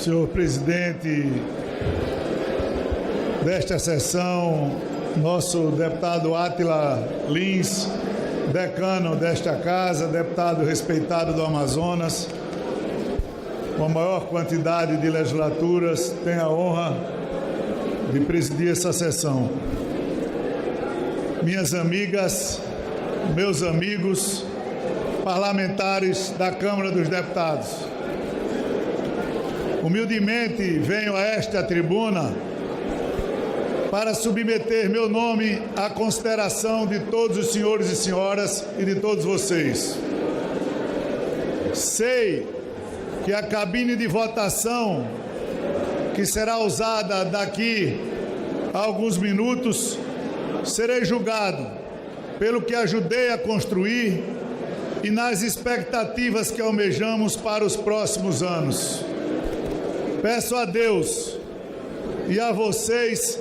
Senhor presidente desta sessão, nosso deputado Átila Lins, decano desta casa, deputado respeitado do Amazonas, com a maior quantidade de legislaturas, tenho a honra de presidir essa sessão. Minhas amigas, meus amigos, parlamentares da Câmara dos Deputados, humildemente venho a esta tribuna para submeter meu nome à consideração de todos os senhores e senhoras e de todos vocês. Sei que a cabine de votação, que será usada daqui a alguns minutos, serei julgado pelo que ajudei a construir e nas expectativas que almejamos para os próximos anos. Peço a Deus e a vocês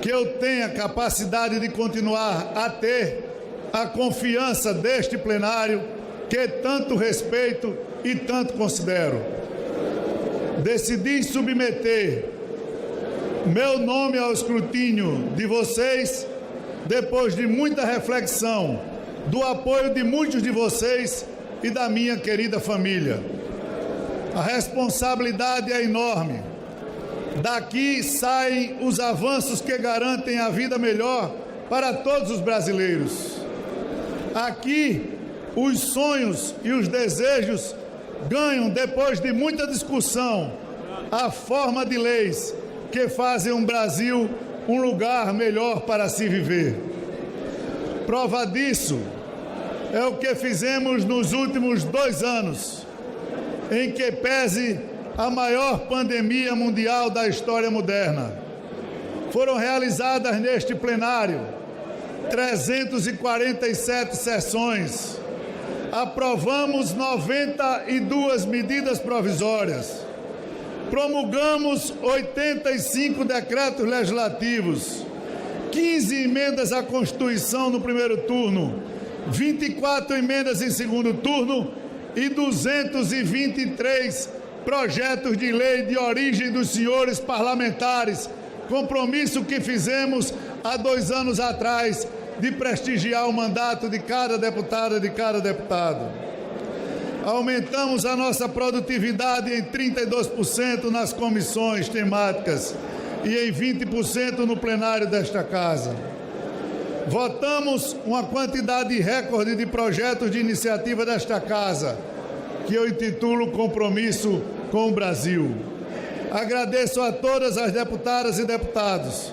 que eu tenha capacidade de continuar a ter a confiança deste plenário que tanto respeito e tanto considero. Decidi submeter meu nome ao escrutínio de vocês depois de muita reflexão, do apoio de muitos de vocês e da minha querida família. A responsabilidade é enorme. Daqui saem os avanços que garantem a vida melhor para todos os brasileiros. Aqui, os sonhos e os desejos ganham, depois de muita discussão, a forma de leis que fazem um Brasil um lugar melhor para se viver. Prova disso é o que fizemos nos últimos 2 anos, em que pese a maior pandemia mundial da história moderna. Foram realizadas neste plenário 347 sessões. Aprovamos 92 medidas provisórias. Promulgamos 85 decretos legislativos, 15 emendas à Constituição no primeiro turno, 24 emendas em segundo turno e 223 projetos de lei de origem dos senhores parlamentares, compromisso que fizemos há 2 anos atrás de prestigiar o mandato de cada deputada e de cada deputado. Aumentamos a nossa produtividade em 32% nas comissões temáticas e em 20% no plenário desta casa. Votamos uma quantidade recorde de projetos de iniciativa desta casa, que eu intitulo Compromisso com o Brasil. Agradeço a todas as deputadas e deputados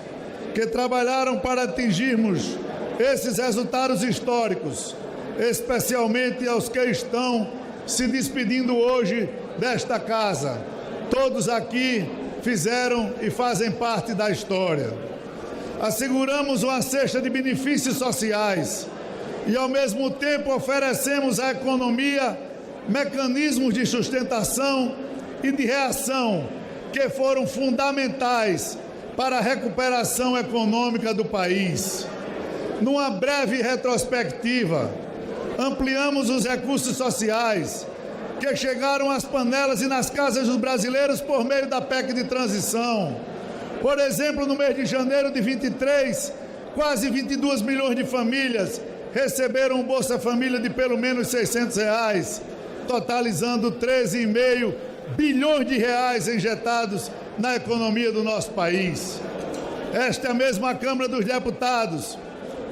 que trabalharam para atingirmos esses resultados históricos, especialmente aos que estão se despedindo hoje desta casa. Todos aqui fizeram e fazem parte da história. Asseguramos uma cesta de benefícios sociais e, ao mesmo tempo, oferecemos à economia mecanismos de sustentação e de reação que foram fundamentais para a recuperação econômica do país. Numa breve retrospectiva, ampliamos os recursos sociais que chegaram às panelas e nas casas dos brasileiros por meio da PEC de transição. Por exemplo, no mês de janeiro de 23, quase 22 milhões de famílias receberam um Bolsa Família de pelo menos R$600, totalizando 13,5 bilhões de reais injetados na economia do nosso país. Esta mesma Câmara dos Deputados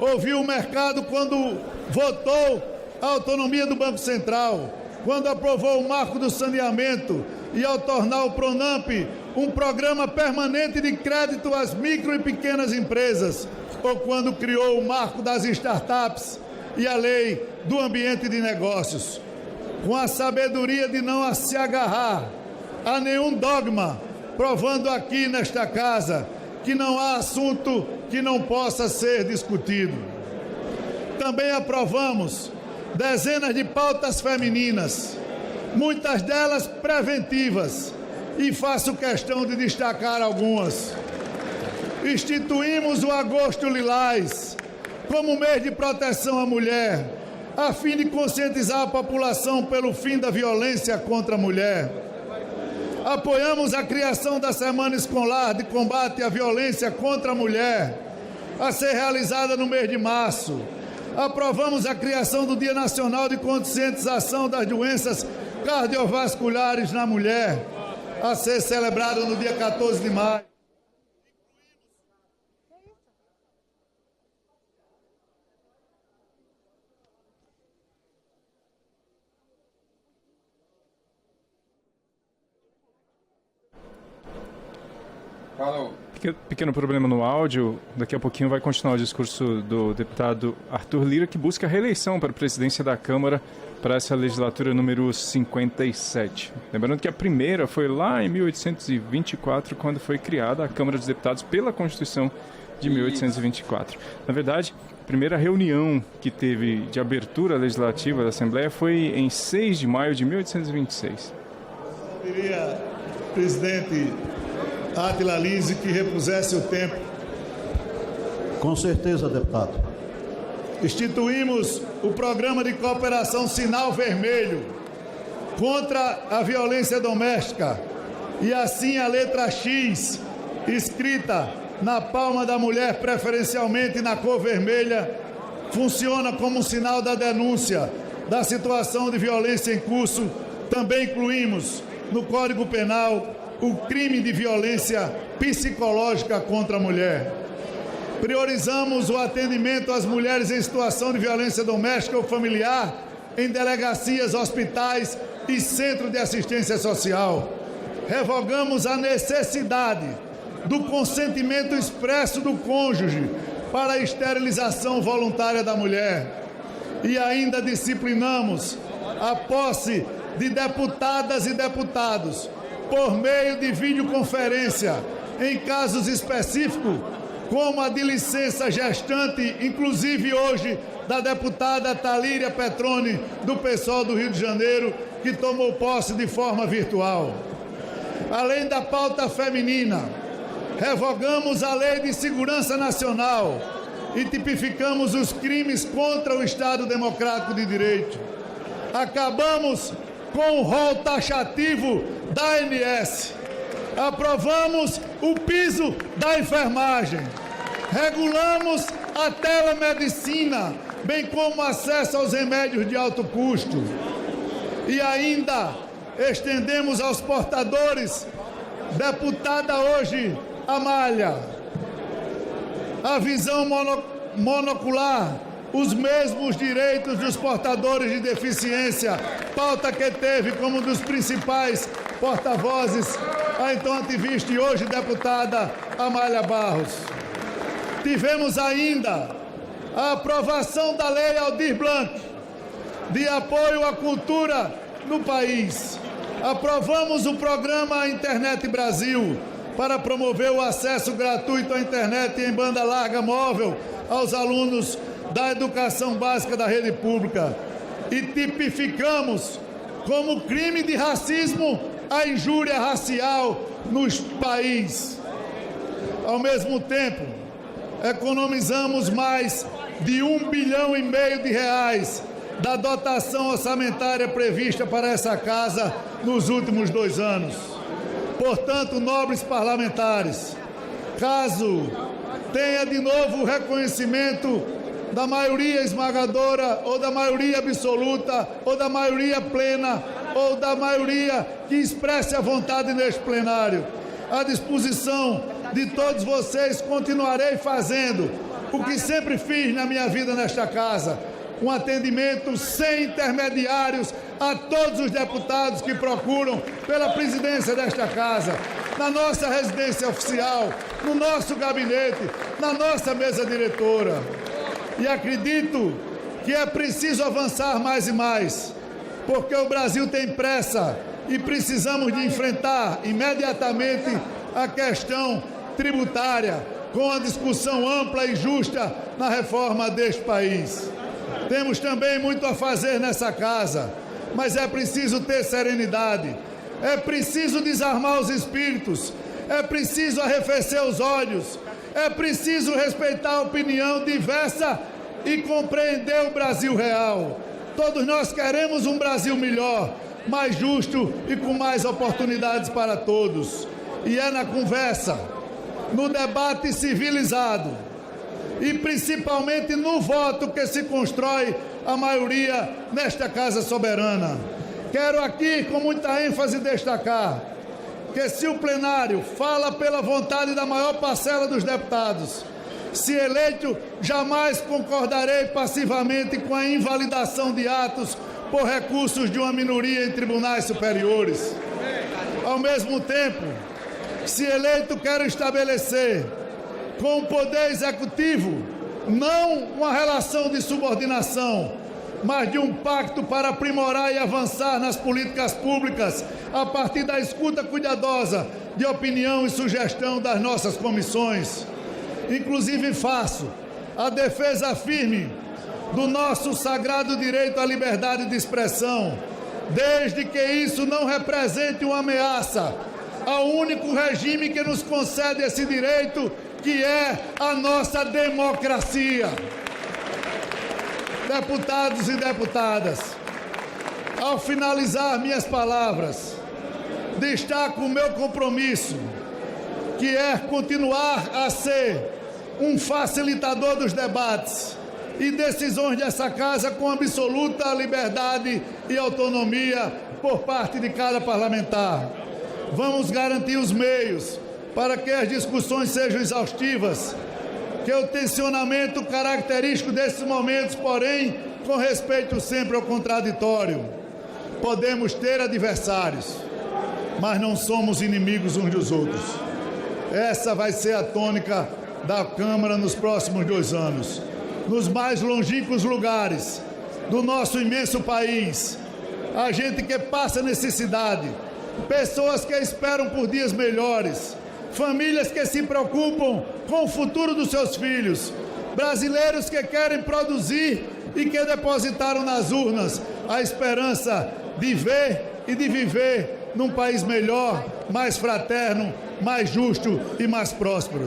ouviu o mercado quando votou a autonomia do Banco Central, quando aprovou o marco do saneamento e ao tornar o Pronamp um programa permanente de crédito às micro e pequenas empresas, ou quando criou o marco das startups e a lei do ambiente de negócios. Com a sabedoria de não se agarrar a nenhum dogma, provando aqui nesta casa que não há assunto que não possa ser discutido. Também aprovamos dezenas de pautas femininas, muitas delas preventivas, e faço questão de destacar algumas. Instituímos o Agosto Lilás como mês de proteção à mulher, a fim de conscientizar a população pelo fim da violência contra a mulher. Apoiamos a criação da Semana Escolar de Combate à Violência contra a Mulher, a ser realizada no mês de março. Aprovamos a criação do Dia Nacional de Conscientização das Doenças Cardiovasculares na Mulher, a ser celebrado no dia 14 de maio. Pequeno problema no áudio. Daqui a pouquinho vai continuar o discurso do deputado Arthur Lira, que busca a reeleição para a presidência da Câmara para essa legislatura número 57. Lembrando que a primeira foi lá em 1824, quando foi criada a Câmara dos Deputados pela Constituição de 1824. Na verdade, a primeira reunião que teve de abertura legislativa da Assembleia foi em 6 de maio de 1826. Eu diria, presidente Átila Lise, que repusesse o tempo. Com certeza, deputado. Instituímos o programa de cooperação Sinal Vermelho contra a violência doméstica e assim a letra X, escrita na palma da mulher, preferencialmente na cor vermelha, funciona como um sinal da denúncia da situação de violência em curso. Também incluímos no Código Penal o crime de violência psicológica contra a mulher. Priorizamos o atendimento às mulheres em situação de violência doméstica ou familiar em delegacias, hospitais e centros de assistência social. Revogamos a necessidade do consentimento expresso do cônjuge para a esterilização voluntária da mulher. E ainda disciplinamos a posse de deputadas e deputados por meio de videoconferência, em casos específicos, como a de licença gestante, inclusive hoje, da deputada Talíria Petroni, do PSOL do Rio de Janeiro, que tomou posse de forma virtual. Além da pauta feminina, revogamos a Lei de Segurança Nacional e tipificamos os crimes contra o Estado Democrático de Direito. Acabamos com o rol taxativo da ANS. Aprovamos o piso da enfermagem. Regulamos a telemedicina, bem como acesso aos remédios de alto custo. E ainda estendemos aos portadores, deputada hoje Amália, a visão monocular, os mesmos direitos dos portadores de deficiência, pauta que teve como um dos principais porta-vozes a então ativista e hoje deputada Amália Barros. Tivemos ainda a aprovação da Lei Aldir Blanc, de apoio à cultura no país. Aprovamos o programa Internet Brasil, para promover o acesso gratuito à internet em banda larga móvel aos alunos da educação básica da rede pública. E tipificamos como crime de racismo a injúria racial no país. Ao mesmo tempo, economizamos mais de R$1,5 bilhão de reais da dotação orçamentária prevista para essa casa nos últimos 2 anos. Portanto, nobres parlamentares, caso tenha de novo o reconhecimento da maioria esmagadora, ou da maioria absoluta, ou da maioria plena, ou da maioria que expresse a vontade neste plenário, à disposição de todos vocês, continuarei fazendo o que sempre fiz na minha vida nesta casa, um atendimento sem intermediários a todos os deputados que procuram pela presidência desta casa, na nossa residência oficial, no nosso gabinete, na nossa mesa diretora. E acredito que é preciso avançar mais e mais, porque o Brasil tem pressa e precisamos de enfrentar imediatamente a questão tributária com a discussão ampla e justa na reforma deste país. Temos também muito a fazer nessa casa, mas é preciso ter serenidade, é preciso desarmar os espíritos, é preciso arrefecer os olhos, é preciso respeitar a opinião diversa e compreender o Brasil real. Todos nós queremos um Brasil melhor, mais justo e com mais oportunidades para todos. E é na conversa, no debate civilizado e principalmente no voto que se constrói a maioria nesta Casa Soberana. Quero aqui, com muita ênfase, destacar que se o plenário fala pela vontade da maior parcela dos deputados, se eleito, jamais concordarei passivamente com a invalidação de atos por recursos de uma minoria em tribunais superiores. Ao mesmo tempo, se eleito, quero estabelecer com o Poder Executivo não uma relação de subordinação, mas de um pacto para aprimorar e avançar nas políticas públicas a partir da escuta cuidadosa de opinião e sugestão das nossas comissões. Inclusive faço a defesa firme do nosso sagrado direito à liberdade de expressão, desde que isso não represente uma ameaça ao único regime que nos concede esse direito, que é a nossa democracia. Deputados e deputadas, ao finalizar minhas palavras, destaco o meu compromisso, que é continuar a ser um facilitador dos debates e decisões dessa Casa com absoluta liberdade e autonomia por parte de cada parlamentar. Vamos garantir os meios para que as discussões sejam exaustivas, que o tensionamento característico desses momentos, porém, com respeito sempre ao contraditório. Podemos ter adversários, mas não somos inimigos uns dos outros. Essa vai ser a tônica da Câmara nos próximos 2 anos. Nos mais longínquos lugares do nosso imenso país, a gente que passa necessidade, pessoas que esperam por dias melhores, famílias que se preocupam com o futuro dos seus filhos, brasileiros que querem produzir e que depositaram nas urnas a esperança de ver e de viver num país melhor, mais fraterno, mais justo e mais próspero.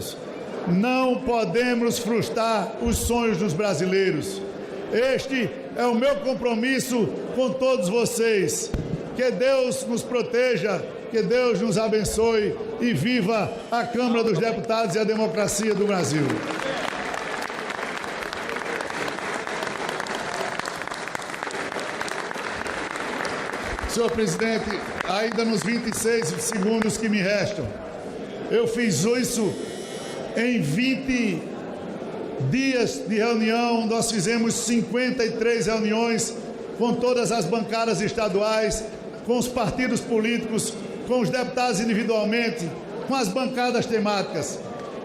Não podemos frustrar os sonhos dos brasileiros. Este é o meu compromisso com todos vocês. Que Deus nos proteja, que Deus nos abençoe e viva a Câmara dos Deputados e a democracia do Brasil. Senhor presidente, ainda nos 26 segundos que me restam, eu fiz isso em 20 dias de reunião. Nós fizemos 53 reuniões com todas as bancadas estaduais, com os partidos políticos, com os deputados individualmente, com as bancadas temáticas.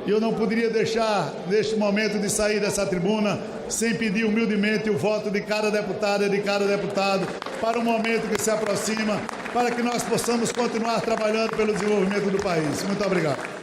E eu não poderia deixar, neste momento, de sair dessa tribuna sem pedir humildemente o voto de cada deputada e de cada deputado para o momento que se aproxima, para que nós possamos continuar trabalhando pelo desenvolvimento do país. Muito obrigado.